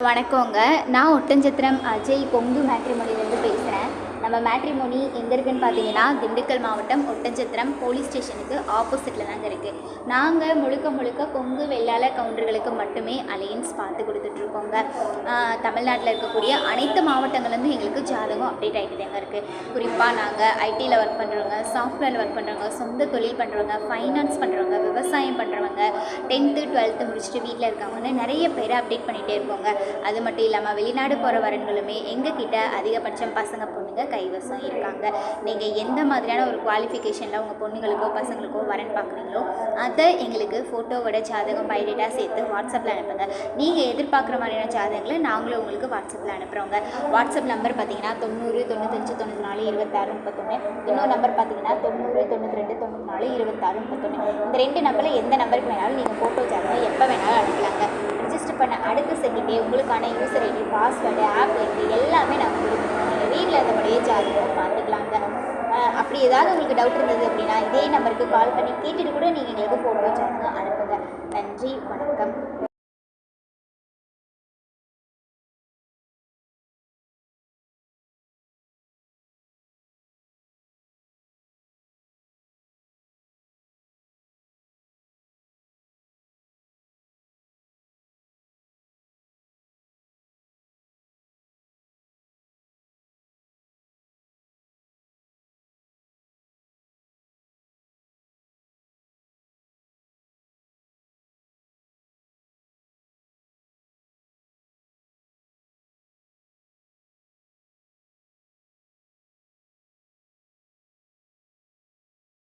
வணக்கங்க. நான் ஒட்டன்சத்திரம் அஜய் கொங்கு மேட்ரிமோனிலேருந்து பேசுகிறேன். நம்ம மேட்ரிமோனி எங்கே இருக்குதுன்னு பார்த்தீங்கன்னா, திண்டுக்கல் மாவட்டம் ஒட்டன்சத்திரம் போலீஸ் ஸ்டேஷனுக்கு ஆப்போசிட்டில் தாங்க இருக்குது. நாங்கள் முழுக்க கொங்கு வெள்ளாள கவுண்டர்களுக்கு மட்டுமே அலையன்ஸ் பார்த்து கொடுத்துட்ருக்கோங்க. தமிழ்நாட்டில் இருக்கக்கூடிய அனைத்து மாவட்டங்கள்லேருந்து எங்களுக்கு ஜாதகம் அப்டேட் ஆகிட்டு தாங்க இருக்குது. குறிப்பாக நாங்கள் ஐடியில் ஒர்க் பண்ணுறவங்க, சாஃப்ட்வேரில் ஒர்க் பண்ணுறவங்க, சொந்த தொழில் பண்ணுறவங்க, ஃபைனான்ஸ் பண்ணுறவங்க, விவசாயம் பண்ணுறவங்க, 10th 12th முடிச்சுட்டு வீட்டில் இருக்கவங்கன்னு நிறைய பேரை அப்டேட் பண்ணிகிட்டே இருப்போங்க. அது மட்டும் இல்லாமல் வெளிநாடு போகிற வரன்களுமே எங்ககிட்ட அதிகபட்சம் பசங்க பொண்ணுங்க கைவசம் இருக்காங்க. நீங்கள் எந்த மாதிரியான ஒரு குவாலிஃபிகேஷனில் உங்கள் பொண்ணுங்களுக்கோ பசங்களுக்கோ வரன் பார்க்குறீங்களோ அதை எங்களுக்கு ஃபோட்டோவோட ஜாதகம் பயோடேட்டா சேர்த்து வாட்ஸ்அப்பில் அனுப்புங்க. நீங்கள் எதிர்பார்க்குற மாதிரியான ஜாதகங்களை நாங்களும் உங்களுக்கு வாட்ஸ்அப்பில் அனுப்புகிறோங்க. வாட்ஸ்அப் நம்பர் பார்த்தீங்கன்னா 90 95 94 26 31. இன்னொரு நம்பர் பார்த்தீங்கன்னா 90 92 94 26 31. இந்த 2 நம்பரில் எந்த நம்பருக்கு வேணாலும் நீங்கள் ஃபோட்டோ ஜாதகம் எப்போ வேணாலும் அனுப்பலாங்க. ரிஜிஸ்டர் பண்ண அடுத்த செகண்டே உங்களுக்கான user ID, password, app link எல்லாமே நாங்கள் கொடுத்துருக்கோம். நீங்கள் வீட்டில் இருந்தபடியே ஜாதகம் பார்த்துக்கலாங்க. அப்படி ஏதாவது உங்களுக்கு டவுட் இருந்தது அப்படின்னா இதே நம்பருக்கு கால் பண்ணி கேட்டுட்டு கூட நீங்கள் எங்களுக்கு ஃபோட்டோ ஜாதகம் அனுப்புங்க. நன்றி, வணக்கம்.